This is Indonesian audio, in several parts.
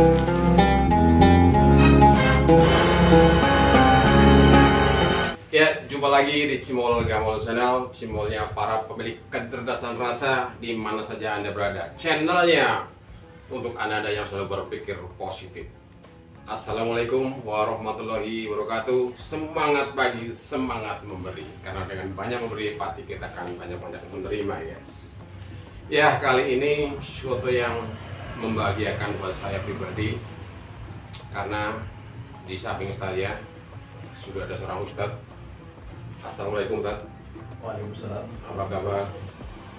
Ya, jumpa lagi di Cimol Gamol Channel, cimolnya para pemilik kecerdasan rasa di mana saja Anda berada. Channelnya untuk Anda yang selalu berpikir positif. Assalamualaikum warahmatullahi wabarakatuh. Semangat pagi, semangat memberi. Karena dengan banyak memberi, pasti kita akan banyak-banyak menerima, guys. Ya, kali ini sesuatu yang membahagiakan buat saya pribadi. Karena di samping saya sudah ada seorang ustadz. Assalamualaikum, Ustaz. Waalaikumsalam. Apa kabar?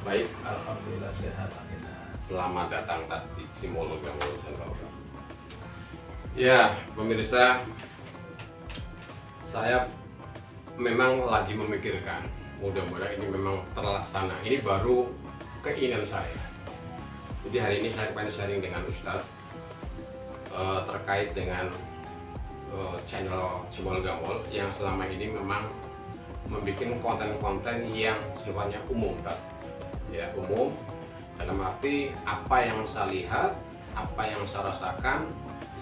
Baik. Alhamdulillah sehat. Selamat datang di Cimol Gamol Channel. Ya, pemirsa, saya memang lagi memikirkan. Mudah-mudahan ini memang terlaksana. Ini baru keinginan saya. Jadi hari ini saya pengen sharing dengan Ustadz terkait dengan channel Cimol Gamol yang selama ini memang membuat konten-konten yang sifatnya umum, Pak. Ya, umum dalam arti apa yang saya lihat, apa yang saya rasakan,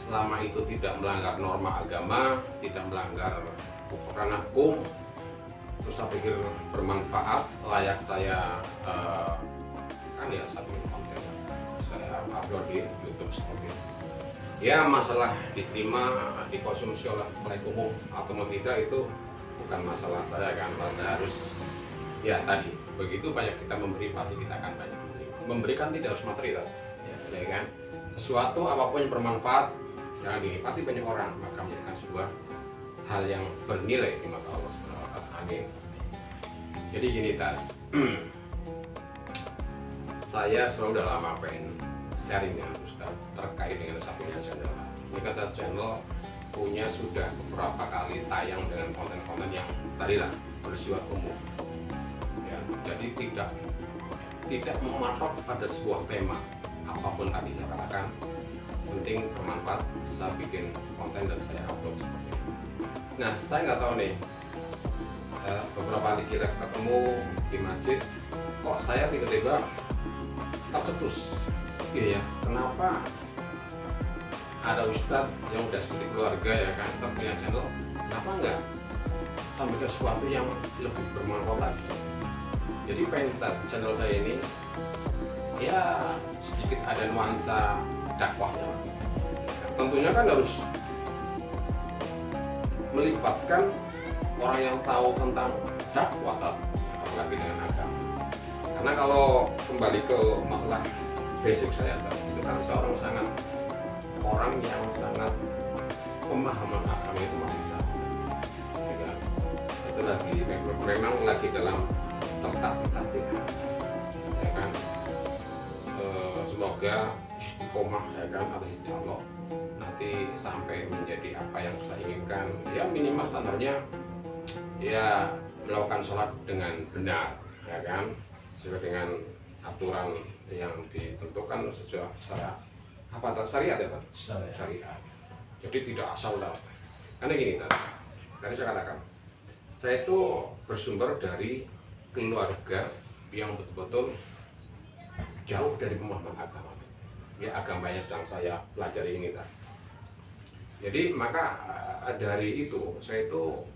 selama itu tidak melanggar norma agama, tidak melanggar ranah hukum, terus saya pikir bermanfaat, layak saya kan ya satu konten saya upload di YouTube seperti itu. Ya, masalah diterima, dikonsumsi oleh umum atau tidak itu bukan masalah saya, kan. Saya harus ya tadi begitu banyak kita memberi, pasti kita akan banyak menerima. Memberikan tidak harus materi, ya kan. Sesuatu apapun yang bermanfaat yang dinikmati banyak orang, maka menjadikan sebuah hal yang bernilai di mata Allah Subhanahu wa Ta'ala. Amin. Jadi gini tadi, saya selalu udah lama pengen sharing dengan Ustaz terkait dengan satunya channel. Ini kan channel punya sudah beberapa kali tayang dengan konten-konten yang tadi lah bersifat umum. Ya, jadi tidak mematok pada sebuah tema apapun tadi saya katakan, penting bermanfaat. Saya bikin konten dan saya upload seperti itu. Nah, saya nggak tahu nih, beberapa kali kita ketemu di masjid, kok saya tiba-tiba tercetus. Iya ya, kenapa ada ustadz yang udah seperti keluarga, ya kan, punya channel, kenapa enggak sampai ke sesuatu yang lebih bermanfaat lagi. Jadi pengen channel saya ini ya sedikit ada nuansa dakwahnya. Tentunya kan harus melibatkan orang yang tahu tentang dakwah, apalagi dengan agama. Karena kalau kembali ke masalah basic saya, itu kan seorang orang yang sangat pemahaman agama itu masih jauh, ya. Itu lagi memang lagi dalam tertatih, ya kan. Semoga istiqomah, ya kan, atau insya Allah nanti sampai menjadi apa yang saya inginkan. Ya minimal standarnya ya melakukan sholat dengan benar, ya kan, sesuai dengan aturan yang ditentukan sesuai syariat, ya Pak? Syariat. Jadi tidak asal lah. Karena gini tadi saya katakan, saya itu bersumber dari keluarga yang betul-betul jauh dari pemahaman agama. Ya, agama yang sedang saya pelajari ini, Pak. Jadi maka dari itu saya itu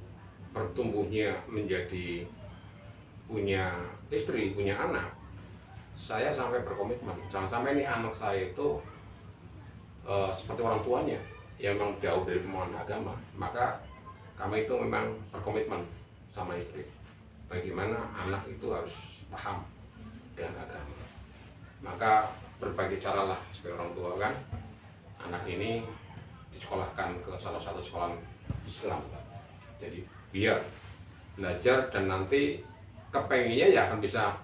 bertumbuhnya menjadi punya istri, punya anak. Saya sampai berkomitmen, jangan sampai nih anak saya itu seperti orang tuanya yang memang jauh dari pemahaman agama. Maka kami itu memang berkomitmen sama istri, bagaimana anak itu harus paham dengan agama. Maka berbagai cara lah sebagai orang tua, kan, anak ini disekolahkan ke salah satu sekolah Islam. Jadi biar belajar dan nanti kepengennya ya akan bisa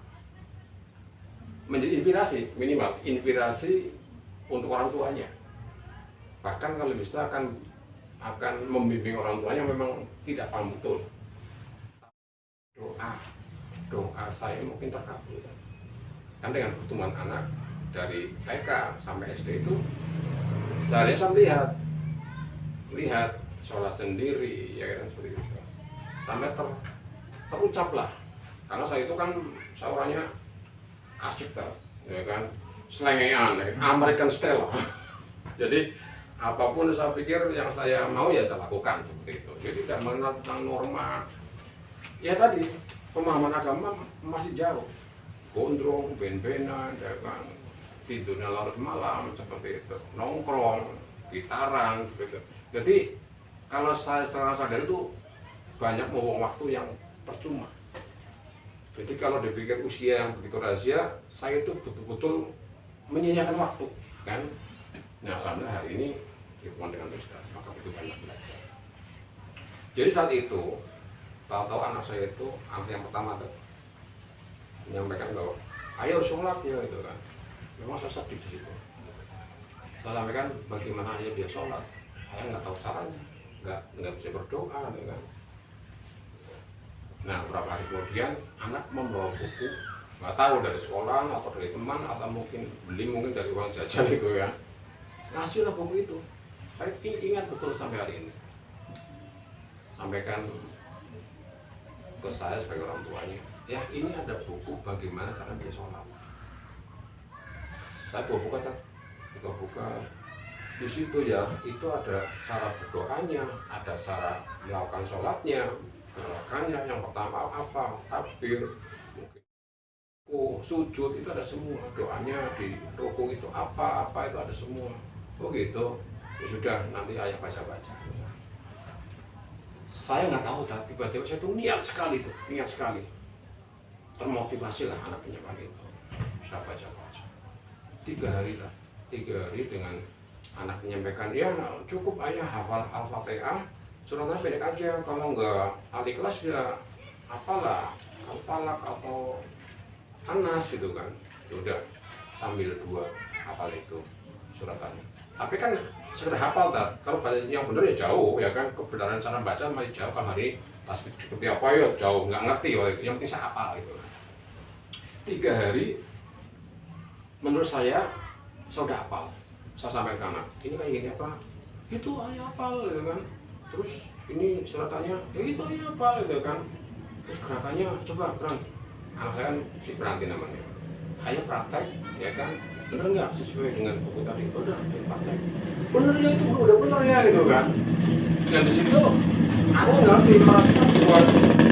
menjadi inspirasi, minimal inspirasi untuk orang tuanya. Bahkan kalau bisa akan membimbing orang tuanya memang tidak paham betul. Doa saya mungkin terkabul. Kan dengan pertumbuhan anak dari TK sampai SD itu saya lihat sholat sendiri, ya kan, seperti itu. Sampai terucap lah. Karena saya itu kan saya orangnya asik, ya kan, selengean, American style. Jadi apapun saya pikir yang saya mau ya saya lakukan seperti itu. Jadi tidak mengenal tentang norma. Ya tadi pemahaman agama masih jauh. Gondrong, ben-benan, ya kan, tidurnya larut malam seperti itu, nongkrong, gitaran seperti itu. Jadi kalau saya secara sadar itu banyak membuang waktu yang percuma. Jadi kalau dipikir usia yang begitu rahasia, saya itu betul-betul menyia-nyiakan waktu, kan? Nah, alhamdulillah hari ini hubungan dengan Ustaz, maka itu banyak belajar. Jadi saat itu, tahu-tahu anak saya itu, anak yang pertama tuh, menyampaikan bahwa, ayo sholat ya gitu kan. Memang saya sedih di situ. Saya sampaikan bagaimana ayah dia sholat, ayah nggak tahu caranya, nggak bisa berdoa, gitu kan. Nah, beberapa hari kemudian anak membawa buku, nggak tahu dari sekolah atau dari teman atau mungkin dari uang jajan gitu ya. Ngasihlah buku itu. Saya ingat betul sampai hari ini. Sampaikan ke saya sebagai orang tuanya, ya ini ada buku bagaimana cara dia sholat. Saya buka di situ ya, itu ada cara berdoanya, ada cara melakukan sholatnya, gerakannya. Yang pertama apa? Takbir, mungkin sujud itu ada semua, doanya di rukuk itu apa itu ada semua. Oh gitu, ya sudah nanti ayah baca. Saya nggak tahu, tiba-tiba saya tuh niat sekali, termotivasi lah anak penyampaian itu. Saya baca 3 hari dengan anak menyampaikan, ya cukup ayah hafal Al-Fatihah, suratnya pendek aja, kalau nggak Al-Ikhlas ya apalah Al-Falaq atau Anas gitu kan. Udah sambil 2 hafal itu suratannya. Tapi kan sekedar hafal tak, kalau yang benar ya jauh ya kan, kebenaran cara baca masih jauh. Kalau hari tas seperti apa ya jauh, nggak ngerti yang penting saya hafal gitu. 3 hari menurut saya udah hafal. Saya sampaikan ke anak, ini kayak gini apa? Itu ayah hafal gitu kan. Terus ini suratannya, ya itu ayah hafal gitu kan. Terus gerakannya coba Bran. Anak saya kan si Branti namanya. Ayah praktek ya kan, bener nggak sesuai dengan buku tadi? Udah praktek. Bener ya itu udah bener ya gitu kan. Dan di situ aku ngerti merasakan sebuah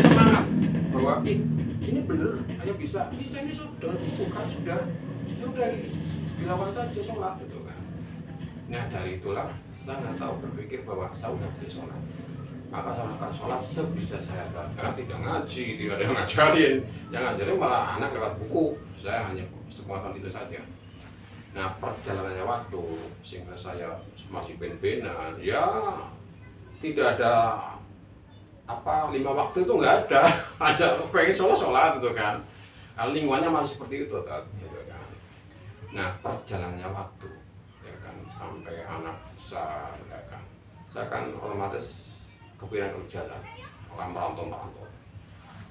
semangat bahwa ini bener, ayah bisa ini sudah bukan sudah ya udah dilakukan saja sholat gitu kan. Nah dari itulah saya nggak tahu berpikir bahwa saya udah bisa sholat, maka saya akan sholat sebisa saya tahu. Karena tidak ngaji, tidak ada yang ngajarin, yang ngajarin malah anak lewat buku. Saya hanya sepengetahuan itu saja. Nah perjalanannya waktu sehingga saya masih ben-benan, ya tidak ada 5 waktu itu nggak ada, aja pengen sholat gitu kan. Kalau lingkungannya masih seperti itu gitu kan. Nah perjalanannya waktu ya kan, sampai anak besar ya kan, saya kan otomatis kepikiran kerja lah, orang merantau.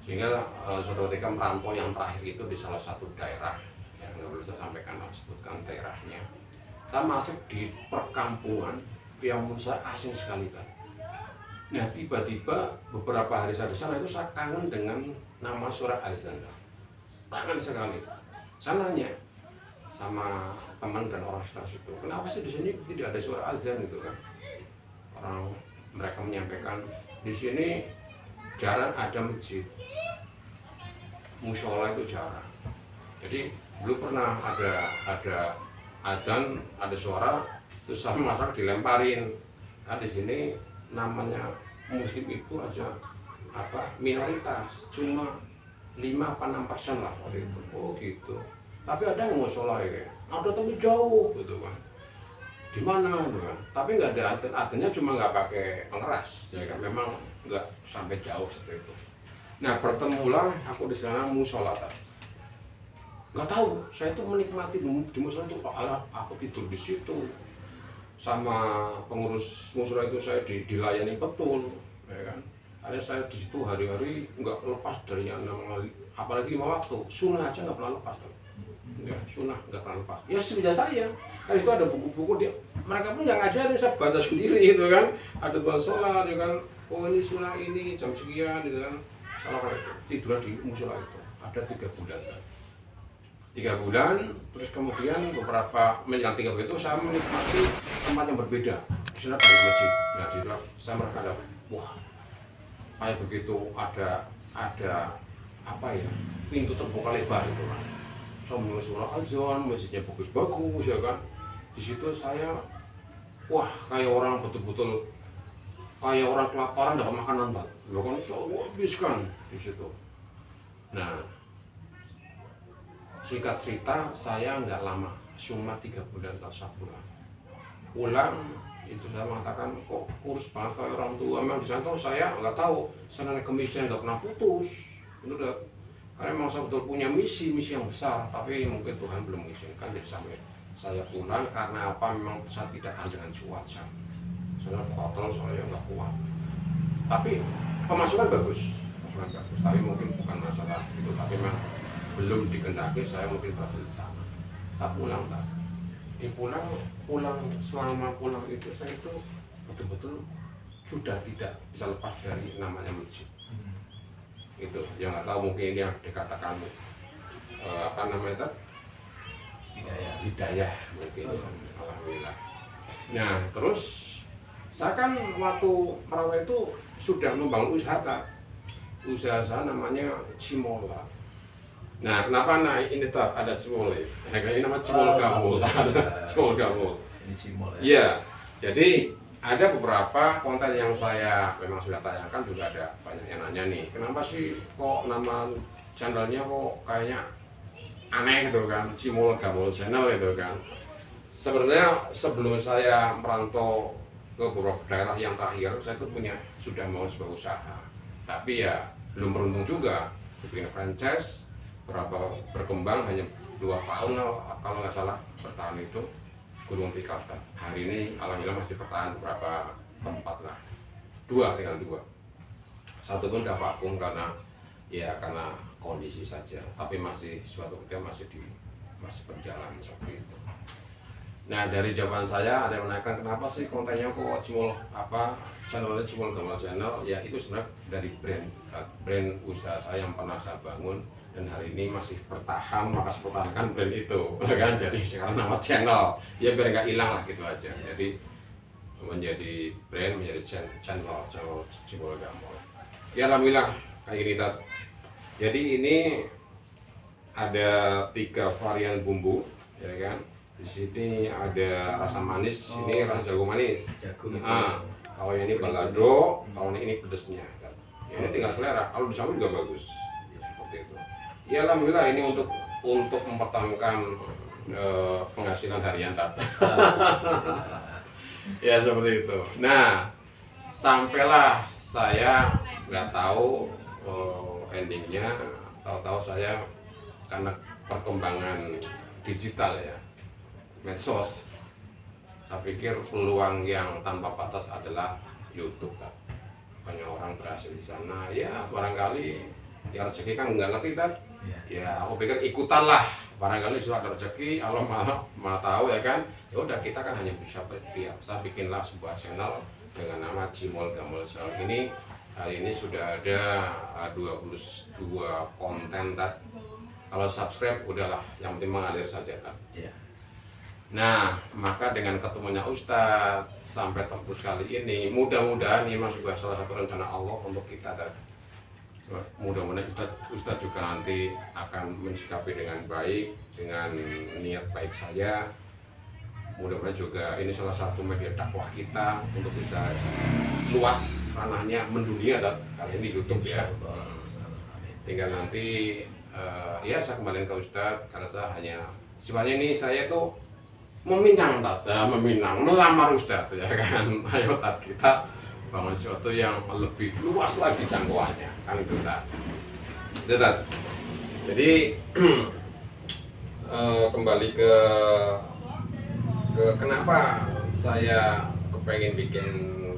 Sehingga suatu ketika merantau yang terakhir itu di salah satu daerah yang nggak perlu saya sampaikan, sebutkan daerahnya. Saya masuk di perkampungan yang menurut saya asing sekali kan. Nah tiba-tiba beberapa hari saya di sana itu saya kangen dengan nama surah azan, kangen sekali. Saya nanya sama teman dan orang sekitar situ, kenapa sih di sini tidak ada suara azan gitu kan? Mereka menyampaikan di sini jarang ada masjid, mushola itu jarang. Jadi belum pernah ada adzan, ada suara terus sama masyarakat dilemparin. Nah di sini namanya muslim itu aja minoritas, cuma 5-6% lah waktu itu. Oh gitu. Tapi ada yang mushola ya, ada tapi jauh gitu kan. Di mana gitu kan. Tapi nggak ada adzannya, cuma nggak pakai pengeras ya kan, memang nggak sampai jauh seperti itu. Nah bertemulah aku di sana mushola. Nggak tahu, saya tuh menikmati di mushola itu, aku tidur di situ sama pengurus mushola itu, saya dilayani betul ya kan. Ada saya di situ hari-hari nggak lepas dari yang namanya, apalagi 5 waktu sunnah aja nggak pernah lepas kan. Ya, sunnah nggak pernah lepas. Ya sebisa saya kan, itu ada buku-buku dia, mereka pun nggak ngajarin, saya baca sendiri gitu kan. Ada tuan sholat ya kan, oh ini sunnah ini jam sekian gitu kan. Salah kan itu tidur di mushola itu ada 3 bulan kan. 3 3 bulan, terus kemudian beberapa menjelang 3 bulan itu saya menikmati tempat yang berbeda. Di sana banyak masjid. Nah, di sana saya merasa wah, kayak begitu ada apa ya, pintu terbuka lebar itu kan. Saya mendengar suara azan, masjidnya bagus-bagus ya kan. Di situ saya wah, kayak orang betul-betul kayak orang kelaparan dapat makanan tak. Bahkan saya habiskan di situ. Nah, singkat cerita, saya nggak lama, cuma 3 bulan tak pulang. Pulang itu saya mengatakan kok kurus banget kayak orang tua. Memang di sana saya nggak tahu, sana kemisnya nggak pernah putus. Benar, karena memang saya betul punya misi yang besar, tapi mungkin Tuhan belum mengizinkan jadi sampai saya pulang. Karena apa? Memang saya tidak tahan dengan cuaca. Saya kotor, saya nggak kuat. Tapi pemasukan bagus, tapi mungkin bukan masalah itu, tapi memang belum dikendaki. Saya mungkin berada di sana. Saya pulang tak. Pulang selama pulang itu saya itu betul-betul sudah tidak bisa lepas dari namanya masjid. Itu yang nggak tahu, mungkin ini yang dikatakan apa namanya itu, hidayah mungkin. Alhamdulillah. Nah, terus saya kan waktu Merawai itu sudah membangun usaha saya namanya Cimola. Nah, kenapa ini ada Cimol ya? Ini nama Cimol Gamul. Cimol Gamul. Ini Cimol ya? Iya. Jadi ada beberapa konten yang saya memang sudah tayangkan, juga ada banyak yang nanya nih, kenapa sih kok nama channelnya kok kayaknya aneh gitu kan, Cimol Gamul channel itu kan. Sebenarnya sebelum saya merantau ke beberapa daerah yang terakhir, saya tuh sudah mau sebuah usaha, tapi ya belum beruntung juga bikin franchise. Berapa berkembang hanya 2 tahun kalau nggak salah bertahan itu Gunung Pikarta. Hari ini alhamdulillah masih bertahan beberapa tempat lah, tinggal 2. Satu pun udah vakum karena kondisi saja, tapi masih suatu ketika masih berjalan seperti itu. Nah, dari jawaban saya ada yang menanyakan kenapa sih kontennya kok Cimol channelnya Cimol Gamul channel. Ya itu sebenarnya dari brand usaha saya yang pernah saya bangun, dan hari ini masih bertahan, maka saya pertahankan brand itu kan. Jadi sekarang nama channel ya biar nggak hilang lah gitu aja. Jadi menjadi brand, menjadi channel Cimol Gamul. Ya alhamdulillah kayak gini Tat. Jadi ini ada 3 varian bumbu ya kan. Di sini ada rasa manis, ini rasa jagung manis. Kalau yang ini balado, kalau ini pedesnya. Ya, ini tinggal selera. Kalau dicampur juga bagus. Seperti itu. Ya alhamdulillah ini untuk mempertahankan penghasilan harian Tat. Ya seperti itu. Nah, sampailah saya nggak tahu endingnya, tahu-tahu saya karena perkembangan digital ya, medsos, saya pikir peluang yang tanpa batas adalah YouTube kan. Banyak orang berhasil di sana, ya barangkali ya rezeki kan nggak ngerti kan. Ya aku pikir ikutan lah, barangkali sudah ada rezeki, Allah maha tahu ya kan. Ya udah, kita kan hanya bisa berikhtiar. Saya bikinlah sebuah channel dengan nama Cimol Gamul channel ini. Hari ini sudah ada 22 konten Tat. Kalau subscribe udahlah, yang penting mengalir saja Tat. Nah, maka dengan ketemunya Ustadz sampai terus kali ini, mudah-mudahan ini masih salah satu rencana Allah untuk kita. Dan mudah-mudahan Ustadz juga nanti akan mensikapi dengan baik, dengan niat baik saya. Mudah-mudahan juga ini salah satu media dakwah kita untuk bisa luas ranahnya mendunia dan kali ini YouTube ya. Tinggal nanti ya saya kembalikan ke Ustadz, karena saya hanya sifatnya ini saya tuh meminang Tat, melamar Ustadz ya kan. Ayo Tat, kita bangun sesuatu yang lebih luas lagi jangkauannya kan itu Tat. Itu Tat. Jadi kembali ke kenapa saya kepengen bikin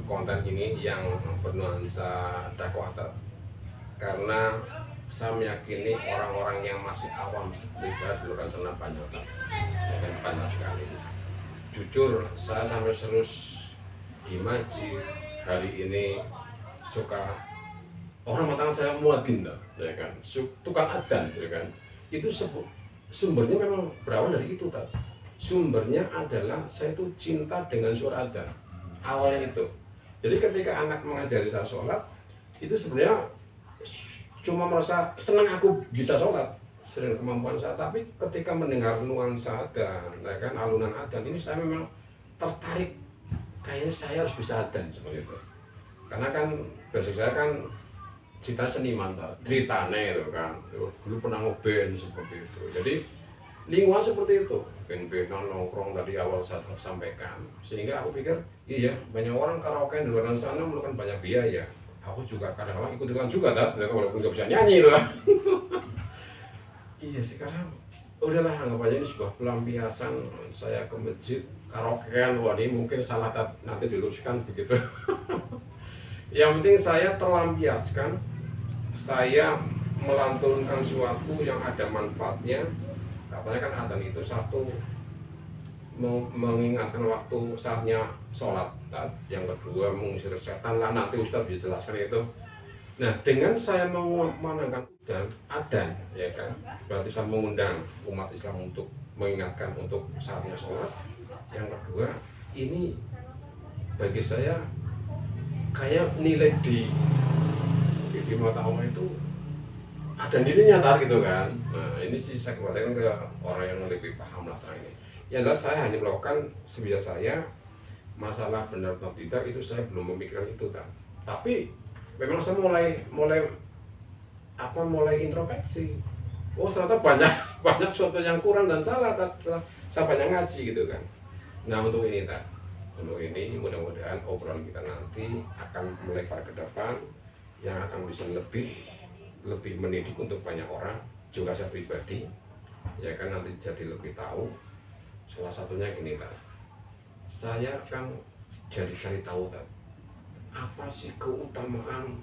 konten ini yang bernuansa dakwah Tat. Karena saya meyakini orang-orang yang masih awam seperti saya di luar sana banyak Tat. Dan banyak sekali. Jujur saya sampai terus di masjid hari ini suka orang mengatakan saya muadzin ya kan, tukang adzan ya kan. Itu sumbernya memang berawal dari itu, Tad. Sumbernya adalah saya tuh cinta dengan suara adzan. Awalnya itu. Jadi ketika anak mengajari saya sholat, itu sebenarnya cuma merasa senang aku bisa sholat, sering kemampuan saya. Tapi ketika mendengar nuansa adzan, ya kan, alunan adzan ini saya memang tertarik. Kayaknya saya harus bisa adzan seperti itu. Karena kan basic saya kan cita seniman, ceritanya itu kan. Dulu pernah ngeband seperti itu. Jadi lingkungan seperti itu, band-bandan nongkrong tadi awal saya sampaikan, sehingga aku pikir iya banyak orang karaoke di luar sana memerlukan banyak biaya. Aku juga kadang-kadang ikut-ikutan juga, walaupun nggak bisa nyanyi loh. Iya sekarang udahlah, anggap aja ini sebuah pelampiasan saya ke masjid karaokean. Wah, ini mungkin salah, nanti diluruskan begitu. Yang penting saya terlampiaskan, saya melantunkan sesuatu yang ada manfaatnya. Katanya kan adzan itu satu mengingatkan waktu saatnya sholat, yang kedua mengusir setan lah, nanti Ustadz bisa jelaskan itu. Nah, dengan saya mengumandangkan adzan, ya kan, berarti saya mengundang umat Islam untuk mengingatkan untuk saatnya sholat. Yang kedua, ini bagi saya kayak nilai di mata Allah itu ada nilainya gitu kan. Nah, ini sih saya kembalikan ke orang yang lebih paham lah tentang ini. Yang jelas saya hanya melakukan sebisa saya, masalah benar atau tidak itu saya belum memikirkan itu kan. Tapi memang saya mulai introspeksi. Oh, ternyata banyak sesuatu yang kurang dan salah setelah saya banyak ngaji gitu kan. Nah, untuk ini mudah-mudahan obrolan kita nanti akan melebar ke depan, yang akan bisa lebih mendidik untuk banyak orang, juga saya pribadi, ya kan, nanti jadi lebih tahu. Salah satunya gini, saya kan jadi cari tahu, apa sih keutamaan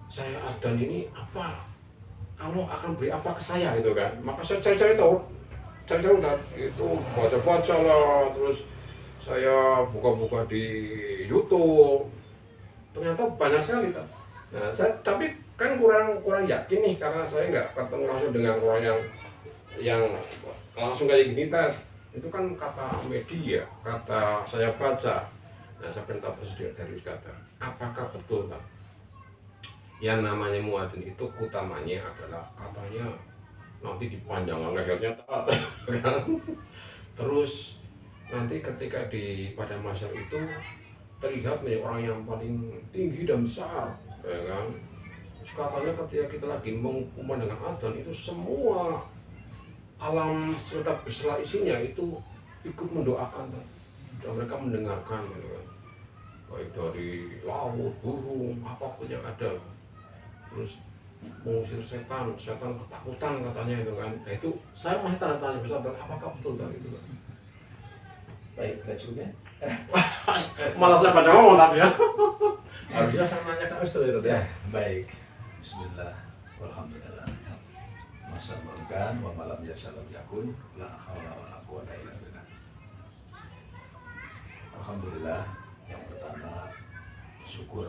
saya adzan ini, apa Allah akan beri apa ke saya gitu kan. Maka saya cari tahu itu, baca lah, terus saya buka-buka di YouTube, ternyata banyak sekali. Nah, saya tapi kan kurang yakin nih, karena saya nggak ketemu langsung dengan orang yang langsung kayak gini. Itu kan kata media, kata saya baca. Nah, saya minta persetujuan dari Ustaz, apakah betul yang namanya muadzin itu utamanya adalah katanya nanti dipanjangkan lehernya kan. Terus nanti ketika pada masyar itu terlihat nih orang yang paling tinggi dan besar, ya kan. Terus katanya ketika kita lagi memandangkan adzan itu semua alam serta beserta isinya itu ikut mendoakan, dan mereka mendengarkan gitu kan. Baik dari laut, burung, apapun yang ada. Terus mengusir setan ketakutan katanya itu kan. Nah, itu saya masih tanya besar, apakah betul kan itu kan. Baik, juga. Malah saya pada ngomong tapi ya. Harusnya saya nanya ke Ustaz itu ya. Baik. Bismillah. Walhamdulillah. Masa makan wa malam jasalam yakun la haula wala quwata illa billah. Alhamdulillah, yang pertama syukur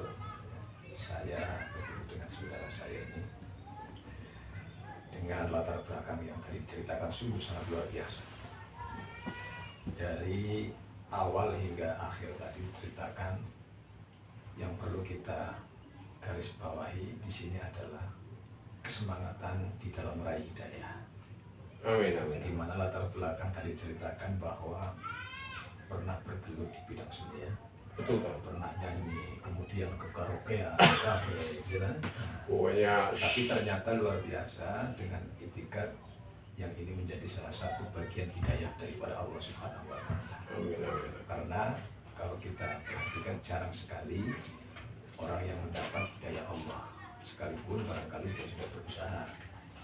saya bertemu dengan saudara saya ini dengan latar belakang yang tadi diceritakan sungguh sangat luar biasa. Dari awal hingga akhir tadi diceritakan, yang perlu kita garis bawahi di sini adalah kesemangatan di dalam meraih hidayah. Amin, amin. Di mana latar belakang tadi diceritakan bahwa pernah bergelut di bidang seni, ya. Betul kan? Pernah nyanyi, kemudian ke karaokean, kafe, gitu kan. Pokoknya Tapi ternyata luar biasa dengan itikad yang ini menjadi salah satu bagian hidayah daripada Allah Subhanahu wa Ta'ala. amin, amin. Karena kalau kita perhatikan jarang sekali orang yang mendapat hidayah Allah, sekalipun barangkali dia sudah berusaha.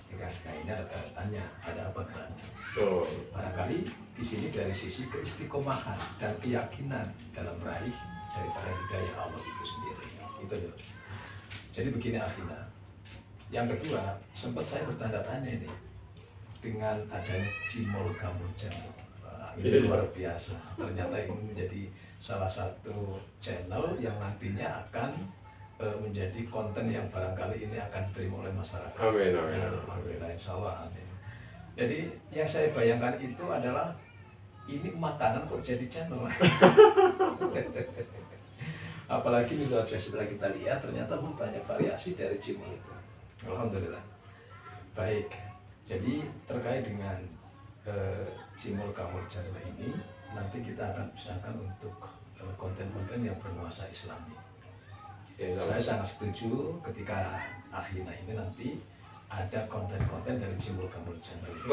Ya, nah ini ada tanya, ada apa gerannya? Barangkali di sini dari sisi keistiqomahan dan keyakinan dalam meraih daripada hidayah Allah itu sendiri. Itu ya. Jadi begini akhirnya. Yang kedua, sempat saya bertanda-tanya ini dengan adanya Cimol Kamboja. Ini luar biasa. Ternyata ini menjadi salah satu channel yang nantinya akan menjadi konten yang barangkali ini akan diterima oleh masyarakat. Amin, amin. Alhamdulillah, insya Allah. Amin. Jadi yang saya bayangkan itu adalah ini makanan kok jadi channel. Apalagi nih luar biasa setelah kita lihat ternyata banyak variasi dari cimol itu. Alhamdulillah. Baik. Jadi terkait dengan cimol kamul channel ini nanti kita akan usahakan untuk konten-konten yang bernuansa Islami. Ya, Saya sangat setuju ketika akhirnya ini nanti ada konten-konten dari cimol kamul channel ini.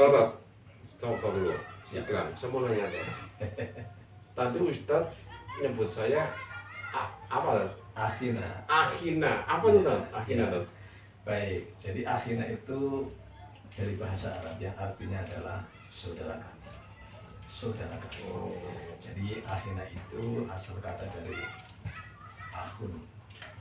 Tunggu dulu. Iklan, saya mau nanya deh. Tadi Ustadz nyebut saya apa? Akhina. Akhina. Apa itu Tad? Akhina Tad? Baik, jadi akhina itu dari bahasa Arab yang artinya adalah saudara kami. Saudara kami. Oh. Jadi akhina itu asal kata dari akhun,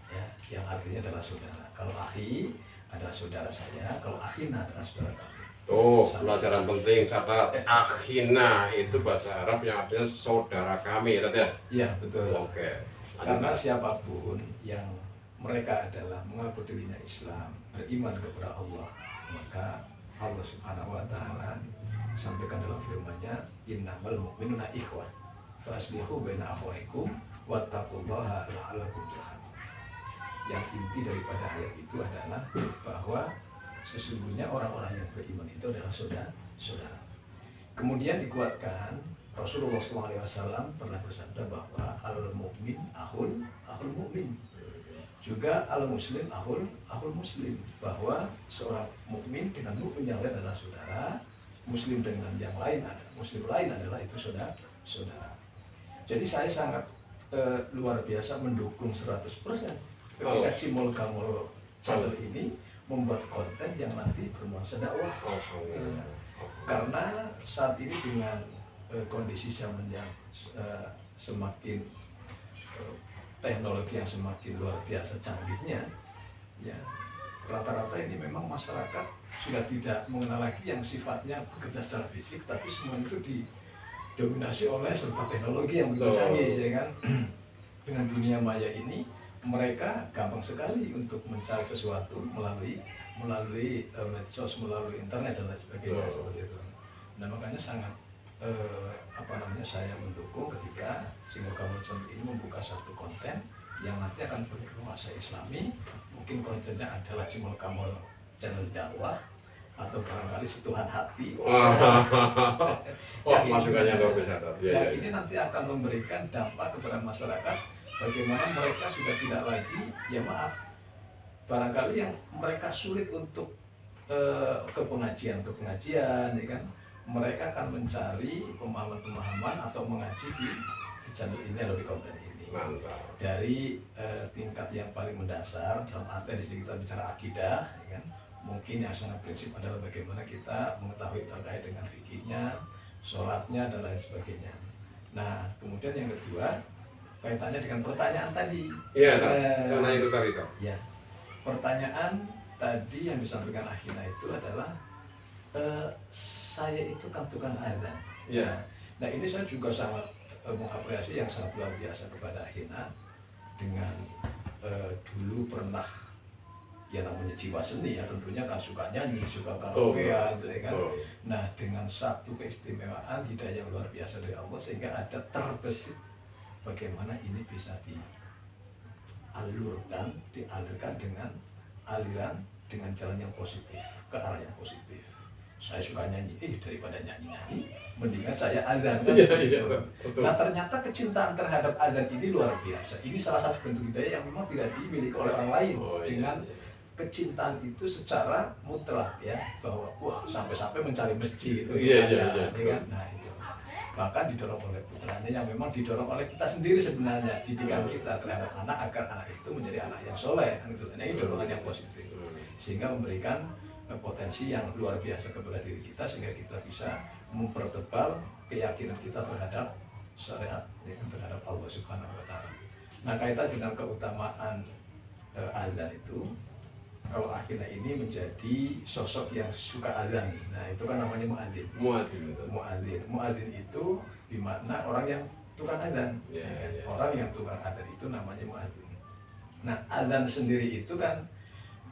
ya, yang artinya adalah saudara. Kalau akhi adalah saudara saya, kalau akhina adalah saudara kami. Oh, pelajaran penting catat. Akhina itu bahasa Arab yang artinya saudara kami, ya Tad ya? Iya, betul. Oke. Karena siapapun yang mereka adalah mengaku dirinya Islam, beriman kepada Allah, maka Allah Subhanahu wa taala sampaikan dalam firman-Nya, innamal mu'minuna ikhwah fa aslihu baina akhawaykum wattaqullaha la'allakum turhamun. Yang inti daripada ayat itu adalah bahwa sesungguhnya orang-orang yang beriman itu adalah saudara. Kemudian dikuatkan Rasulullah SAW pernah bersabda bahwa al-mu'min akhul mu'min, juga al-muslim akhul muslim, bahwa seorang mukmin dengan mukmin yang lain adalah saudara, muslim dengan yang lain muslim lain adalah itu saudara. Jadi saya sangat luar biasa mendukung 100% ketika Cimol Kamul channel ini membuat konten yang nanti bernuansa dakwah. Karena saat ini dengan kondisi zaman yang semakin teknologi yang semakin luar biasa canggihnya, ya rata-rata ini memang masyarakat sudah tidak mengenal lagi yang sifatnya bekerja secara fisik, tapi semua itu didominasi oleh serba teknologi yang begitu canggih, ya kan? Dengan dunia maya ini mereka gampang sekali untuk mencari sesuatu melalui medsos, melalui internet dan lain sebagainya seperti itu. Nah makanya sangat saya mendukung ketika Cimol Kamul channel ini membuka satu konten yang nanti akan bernuansa Islami. Mungkin kontennya adalah Cimol Kamul channel dakwah atau barangkali sentuhan hati. Masukannya luar biasa. Yang ini nanti akan memberikan dampak kepada masyarakat. Bagaimana mereka sudah tidak lagi, ya maaf, barangkali yang mereka sulit untuk ke pengajian, ya kan? Mereka akan mencari pemahaman-pemahaman atau mengaji di channel ini atau di konten ini. Mantap. Dari tingkat yang paling mendasar, dalam arti di sini kita bicara akidah, ya kan? Mungkin yang sangat prinsip adalah bagaimana kita mengetahui terkait dengan fikihnya, sholatnya dan lain sebagainya. Nah, kemudian yang kedua kaitannya dengan pertanyaan tadi. Iya, sana itu tadi toh. Ya, pertanyaan tadi yang disampaikan Akhina itu adalah saya itu kan tukang azan. Iya. Nah ini saya juga sangat mengapresiasi yang sangat luar biasa kepada Akhina dengan dulu pernah ya namanya jiwa seni ya, tentunya kan suka nyanyi, suka karaokean, ya kan. Nah dengan satu keistimewaan hidayah yang luar biasa dari Allah sehingga ada terbesit bagaimana ini bisa dialirkan dengan aliran dengan jalan yang positif, ke arah yang positif. Saya suka nyanyi, daripada nyanyi-nyanyi mendingan saya azan kan. Nah ternyata kecintaan terhadap azan ini luar biasa. Ini salah satu bentuk hidayah yang memang tidak dimiliki oleh orang lain. Dengan kecintaan itu secara mutlak ya, bahwa wah sampai-sampai mencari masjid itu kan. Nah itu bahkan didorong oleh putranya yang memang didorong oleh kita sendiri sebenarnya, didikan kita terhadap anak agar anak itu menjadi anak yang soleh. Nah, ini dorongan yang positif sehingga memberikan potensi yang luar biasa kepada diri kita sehingga kita bisa mempertebal keyakinan kita terhadap syariat, ya, terhadap Allah Subhanahu wa taala. Nah, kaitan dengan keutamaan azan itu, kalau Akhina ini menjadi sosok yang suka azan. Nah, itu kan namanya muadzin. Muadzin itu bermakna orang yang tukang azan. Orang yang tukang azan itu namanya muadzin. Nah, azan sendiri itu kan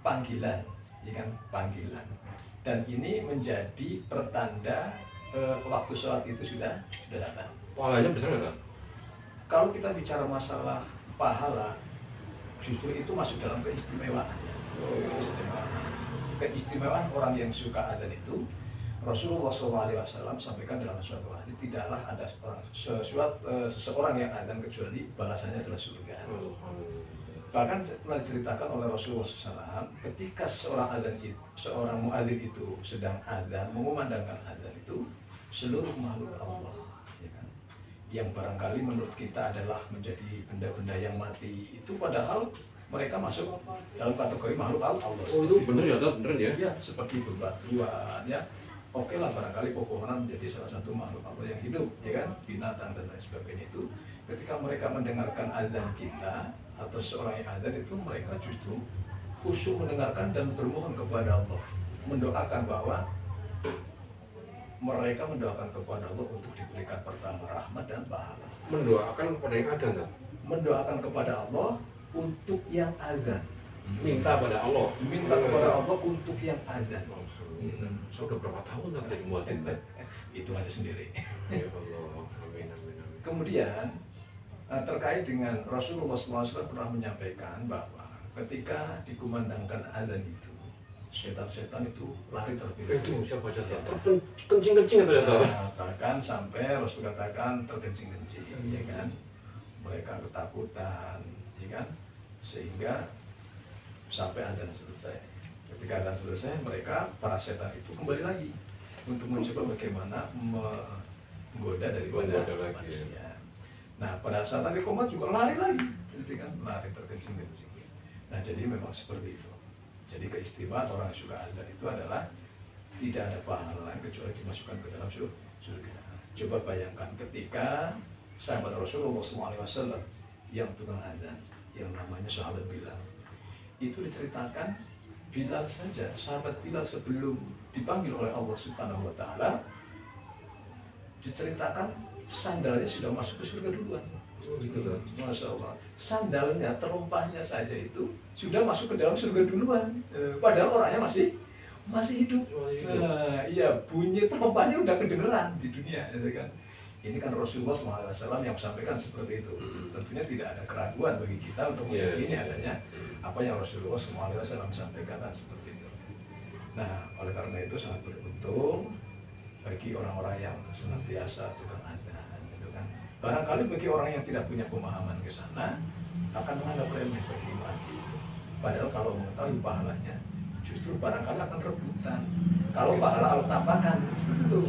panggilan, ya kan, panggilan. Dan ini menjadi pertanda waktu sholat itu sudah datang. Pahalanya besar nggak, Tad? Kalau kita bicara masalah pahala, justru itu masuk dalam keistimewaan. Keistimewaan orang yang suka adzan itu, Rasulullah SAW sampaikan dalam suatu hadis, tidaklah ada seseorang yang adzan kecuali balasannya adalah surga. Bahkan pernah diceritakan oleh Rasulullah SAW, ketika seorang muadzin itu sedang adzan, mengumandangkan adzan itu, seluruh makhluk Allah, ya kan, yang barangkali menurut kita adalah menjadi benda-benda yang mati, itu padahal mereka masuk dalam kategori makhluk Allah. Oh itu bener ya, Tad? Bener ya? Ya, seperti bebatuan, ya. Oke lah, barangkali pepohonan menjadi salah satu makhluk Allah yang hidup, ya kan, binatang dan lain sebagainya itu. Ketika mereka mendengarkan azan kita atau seorang yang azan itu, mereka justru khusyuk mendengarkan dan bermohon kepada Allah, mendoakan bahwa mereka mendoakan kepada Allah untuk diberikan pertama rahmat dan pahala. Mendoakan kepada yang adzan, Tad? Mendoakan kepada Allah untuk yang azan. Minta pada Allah. Minta kepada Allah untuk yang azan. Saya udah berapa tahun Tad jadi muadzin, Tad? Itu aja sendiri. Ya Allah, amin amin amin. Kemudian terkait dengan Rasulullah SAW pernah menyampaikan bahwa ketika dikumandangkan azan itu, setan-setan itu lari terlebih Itu siapa saja? Terkencing-kencing atau ya? Bahkan sampai Rasul katakan terkencing-kencing, ya kan? Mereka ketakutan, ya kan? Sehingga sampai azan selesai. Ketika azan selesai, mereka para setan itu kembali lagi untuk mencoba bagaimana menggoda daripada manusia. Nah, pada saat nanti komat juga lari lagi, jadi kan lari terkencing-kencing. Nah, jadi memang seperti itu. Jadi keistimewaan orang yang suka azan itu adalah tidak ada pahala lain kecuali dimasukkan ke dalam surga. Coba bayangkan ketika sahabat Rasulullah SAW yang tukang azan, yang namanya sahabat Bilal, itu diceritakan Bilal saja, sahabat Bilal sebelum dipanggil oleh Allah Subhanahu Wa Taala, diceritakan sandalnya sudah masuk ke surga duluan. Oh, gitu kan? Masya Allah, sandalnya, terompahnya saja itu sudah masuk ke dalam surga duluan. Padahal orangnya masih hidup. Iya, bunyi terompahnya udah kedengeran di dunia, gitu kan? Ini kan Rasulullah SAW yang sampaikan seperti itu. Tentunya tidak ada keraguan bagi kita untuk meyakini adanya apa yang Rasulullah SAW sampaikan, kan seperti itu. Nah, oleh karena itu sangat beruntung bagi orang-orang yang senantiasa tukang azan, gitu kan. Barangkali bagi orang yang tidak punya pemahaman ke sana akan menganggap remeh bagi mati. Padahal kalau mengetahui pahalanya, justru barangkali akan rebutan. Kalau pahala Allah tambahkan, seperti itu.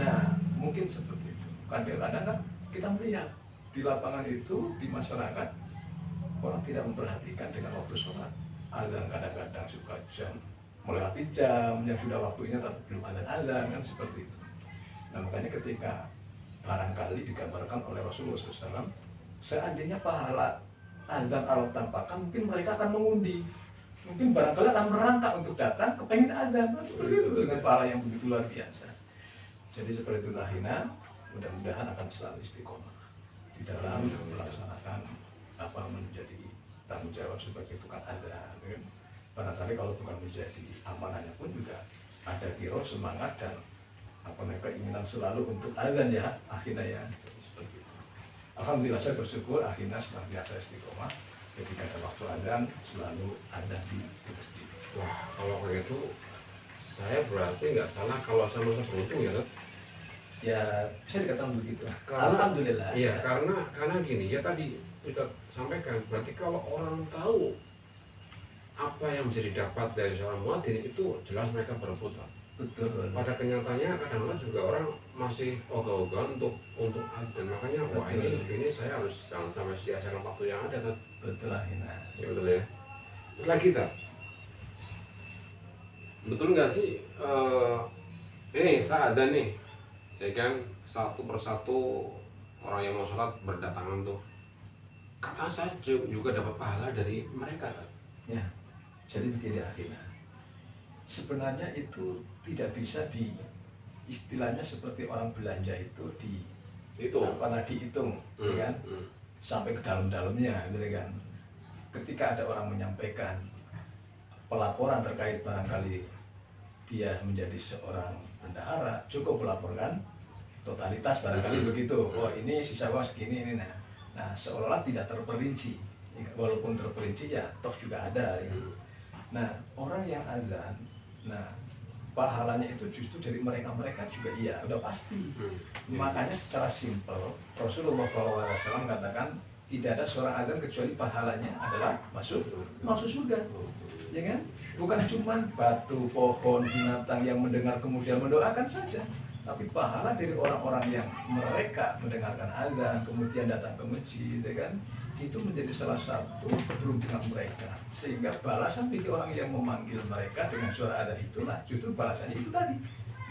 Nah, mungkin seperti itu. Kadang-kadang kan kita melihat di lapangan itu, di masyarakat, orang tidak memperhatikan dengan waktu sholat. Azan kadang-kadang suka jam, melewati jam yang sudah waktunya tapi belum azan, kan seperti itu. Nah, makanya ketika barangkali digambarkan oleh Rasulullah SAW, seandainya pahala azan Allah tampakkan, mungkin mereka akan mengundi, mungkin barangkali akan merangkak untuk datang kepengen azan, seperti itu, dengan pahala yang begitu luar biasa. Jadi seperti itulah Hina, mudah-mudahan akan selalu istiqomah di dalam melaksanakan apa menjadi tanggung jawab sebagai tukang azan, kan? Barangkali kalau bukan menjadi amanahnya pun juga ada kiro semangat dan apa keinginan selalu untuk azan, ya akhirnya, ya seperti itu. Alhamdulillah saya bersyukur akhirnya senantiasa istiqomah ketika ada waktu azan selalu ada di masjid. Wah, kalau kayak gitu saya berarti nggak salah kalau saya merasa beruntung ya, Tad? Ya bisa dikatakan begitu. Karena, alhamdulillah. Iya, karena gini ya, tadi kita sampaikan, berarti kalau orang tahu apa yang bisa didapat dari seorang muadzin itu jelas mereka berebutan. Betul. Pada kenyataannya kadang-kadang juga orang masih ogah-ogahan untuk adzan. Makanya wah ini saya harus jangan sampai sia-siakan waktu yang ada, Tad. Betul lah, Hina. Ya betul ya. Terus lagi, Tad, betul nggak sih ini saat adzan nih, ya kan, satu persatu orang yang mau sholat berdatangan tuh, kata saya juga dapat pahala dari mereka, Tad. Ya, jadi begini akhirnya, sebenarnya itu tidak bisa istilahnya seperti orang belanja itu dihitung, ya kan, sampai ke dalam-dalamnya, gitu kan. Ketika ada orang menyampaikan pelaporan terkait barangkali dia menjadi seorang bendahara cukup melaporkan totalitas barangkali begitu. Oh ini sisa uang segini ini. Nah seolah-olah tidak terperinci, walaupun terperinci ya toh juga ada ya. Nah orang yang azan, nah pahalanya itu justru dari mereka juga iya udah pasti. Makanya secara simpel Rasulullah SAW katakan tidak ada seorang azan kecuali pahalanya adalah masuk surga, ya kan? Bukan cuma batu, pohon, binatang yang mendengar kemudian mendoakan saja, tapi pahala dari orang-orang yang mereka mendengarkan azan kemudian datang ke masjid, ya kan? Itu menjadi salah satu keberuntungan mereka, sehingga balasan bagi orang yang memanggil mereka dengan suara azan itulah justru balasannya itu tadi,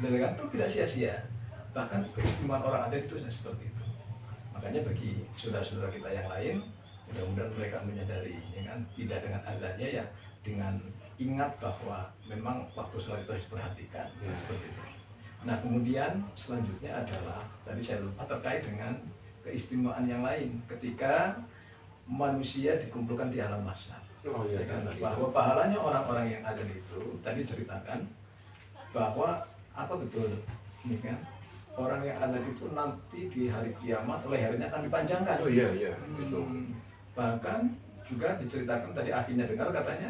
kan? Itu tidak sia-sia. Bahkan keistimewaan orang azan itu seperti itu. Makanya bagi saudara-saudara kita yang lain, mudah-mudahan mereka menyadari, ya kan, tidak dengan azannya ya, dengan ingat bahwa memang waktu sholat itu harus diperhatikan, ya, seperti itu. Nah kemudian selanjutnya adalah tadi saya lupa terkait dengan keistimewaan yang lain ketika manusia dikumpulkan di alam mahsyar. Ya kan? Bahwa pahalanya orang-orang yang azan itu tadi ceritakan bahwa apa betul, ya kan? Orang yang azan itu nanti di hari kiamat lehernya akan dipanjangkan. Oh iya. Bahkan juga diceritakan tadi akhirnya dengar katanya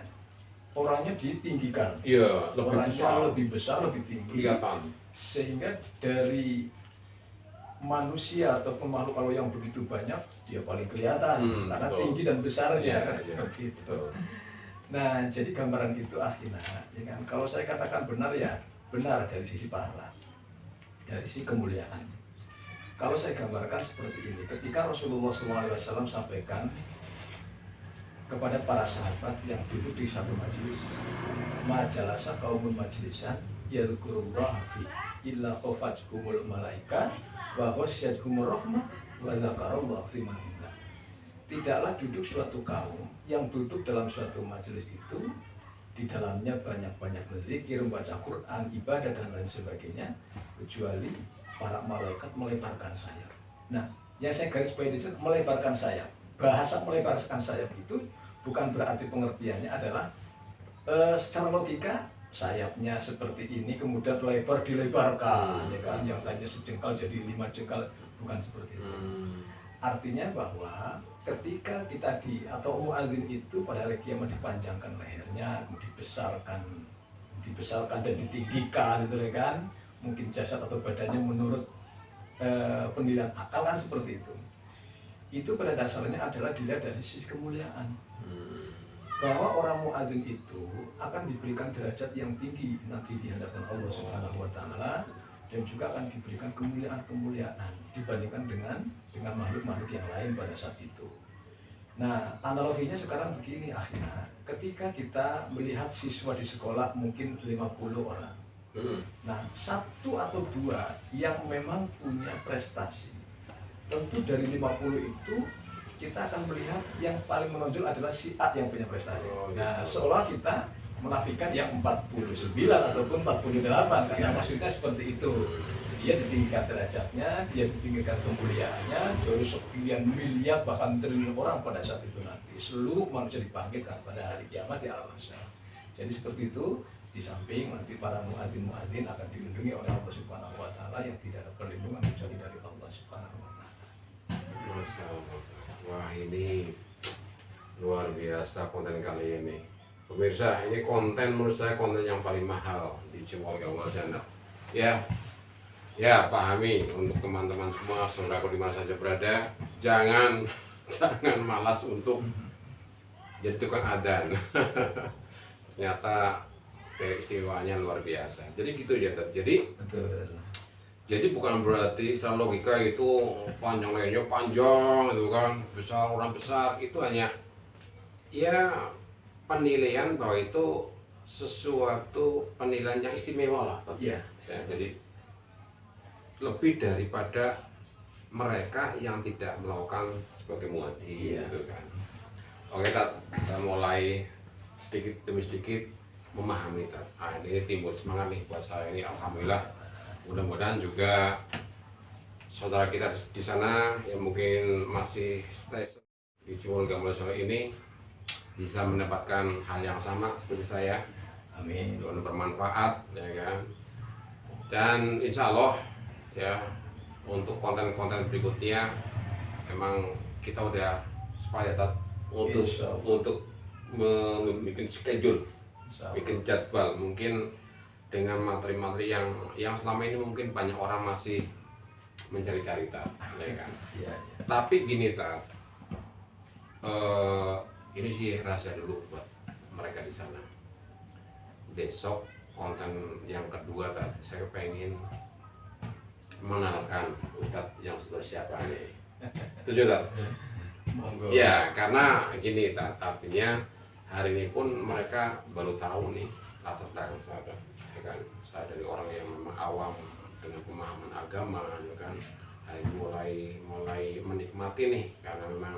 orangnya ditinggikan. Iya, lebih besar, lebih tinggi. Kelihatan. Sehingga dari manusia ataupun makhluk kalau yang begitu banyak dia paling kelihatan karena betul. tinggi dan besarnya kan Iya. seperti itu. Nah, jadi gambaran itu akhirnya, ya kan? Kalau saya katakan benar ya benar dari sisi pahala, dari sisi kemuliaan. Kalau saya gambarkan seperti ini, ketika Rasulullah SAW sampaikan kepada para sahabat yang duduk di satu majelis, majalasa kaumun majlisan yadhkurullah fi illa khafatuhumul malaika wa ghasyiyatuhumur rahmah wa dzakarallahu fi man indah. Tidaklah duduk suatu kaum yang duduk dalam suatu majelis itu di dalamnya banyak-banyak berzikir, membaca Quran, ibadah dan lain sebagainya, kecuali para malaikat melebarkan sayap. Nah, yang saya garis bawahi di sini melebarkan sayap. Bahasa melebarkan sayap itu bukan berarti pengertiannya adalah secara logika sayapnya seperti ini kemudian lebar dilebarkan, ya kan? Yang tadinya sejengkal jadi 5 jengkal, bukan seperti itu. Artinya bahwa ketika kita atau muadzin itu pada hari kiamat dipanjangkan lehernya, dibesarkan dan ditinggikan, itu kan? Mungkin jasad atau badannya menurut penilaian akal kan seperti itu. Itu pada dasarnya adalah dilihat dari sisi kemuliaan. Bahwa orang muadzin itu akan diberikan derajat yang tinggi nanti di hadapan Allah Subhanahu wa taala, dan juga akan diberikan kemuliaan dibandingkan dengan makhluk-makhluk yang lain pada saat itu. Nah, analoginya sekarang begini akhirnya, ketika kita melihat siswa di sekolah mungkin 50 orang. Nah, 1 atau 2 yang memang punya prestasi. Tentu dari 50 itu kita akan melihat yang paling menonjol adalah si A yang punya prestasi. Nah, seolah kita menafikan yang 49 ataupun 48, karena maksudnya seperti itu. Dia ditinggikan derajatnya, dia ditinggikan kemuliaannya, dari sekian miliar bahkan triliun orang pada saat itu nanti. Seluruh manusia dibangkitkan pada hari kiamat di alam mahsyar. Jadi seperti itu, di samping nanti para muadzin akan dilindungi oleh Allah Subhanahu wa taala yang tidak ada perlindungan kecuali dari Allah Subhanahu wa taala. Masya Allah. Wah, ini luar biasa konten kali ini. Pemirsa, ini konten menurut saya konten yang paling mahal di Cimol Gamal Channel. Ya, pahami untuk teman-teman semua, saudaraku di mana saja berada, jangan malas untuk jadi tukang adzan. Ternyata keistimewaannya luar biasa. Jadi gitu ya, jadi Betul. Jadi bukan berarti secara logika itu panjang lehernya panjang gitu kan, besar orang besar, itu hanya ya penilaian bahwa itu sesuatu penilaian yang istimewa lah. Iya. Ya, jadi lebih daripada mereka yang tidak melakukan sebagai muadzin, Iya. gitu kan. Oke, Tat, saya mulai sedikit demi sedikit memahami, Tat. Ini timbul semangat nih buat saya ini, alhamdulillah. Mudah-mudahan juga saudara kita di sana yang mungkin masih stay di Cimol Gamal Solo ini bisa mendapatkan hal yang sama seperti saya, Amin. mudah-mudahan bermanfaat ya kan. Dan insya Allah ya untuk konten-konten berikutnya memang kita udah sepakat untuk Insya Allah. membuat schedule, Insya Allah. bikin jadwal mungkin dengan materi-materi yang selama ini mungkin banyak orang masih mencari-cari Tat, ya kan. Iya, iya. Tapi gini Tat, ini sih rahasia dulu buat mereka di sana. Besok konten yang kedua Tat, saya pengen mengenalkan Ustadz yang sudah siapa nih. Setuju Tat? Monggo. Ya, karena gini Tat, artinya hari ini pun mereka baru tahu nih latar belakang saya, ya kan. Saya dari orang yang memang awam dengan pemahaman agama, ya kan. Hari ini mulai menikmati nih, karena memang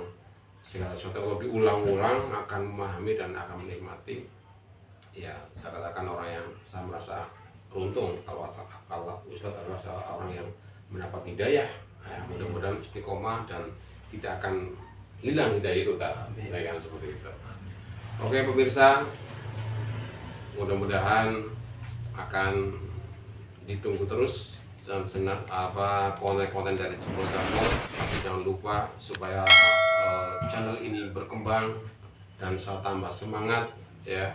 segala sesuatu kalau diulang-ulang akan memahami dan akan menikmati. Ya, saya katakan orang yang saya merasa beruntung kalau Ustadz adalah seorang yang mendapat hidayah. Ya, mudah-mudahan istiqomah dan tidak akan hilang hidayah itu Tat. Amin. Ya kan, seperti itu. Oke pemirsa, mudah-mudahan akan ditunggu terus dan konten-konten dari Jempol Jamur. Tapi jangan lupa supaya channel ini berkembang dan saya tambah semangat ya.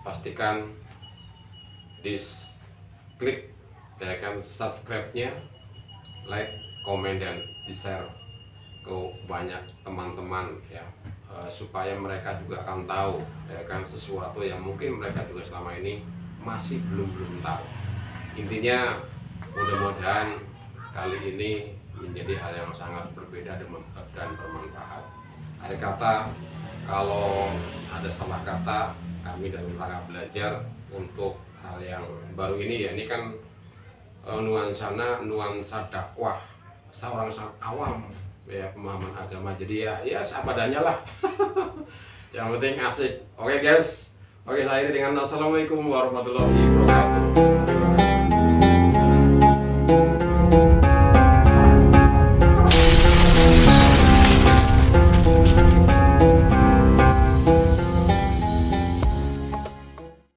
Pastikan klik ya kan subscribe-nya, like, komen dan di-share ke banyak teman-teman ya, supaya mereka juga akan tahu ya kan sesuatu yang mungkin mereka juga selama ini masih belum tahu. Intinya mudah-mudahan kali ini menjadi hal yang sangat berbeda dan bermanfaat. Ada kata kalau ada salah kata, kami dalam rangka belajar untuk hal yang baru ini ya, ini kan nuansa dakwah seorang sangat awam ya, pemahaman agama, jadi ya seadanya lah. Yang penting asik. Oke guys, oke, saya akhiri dengan assalamualaikum warahmatullahi wabarakatuh.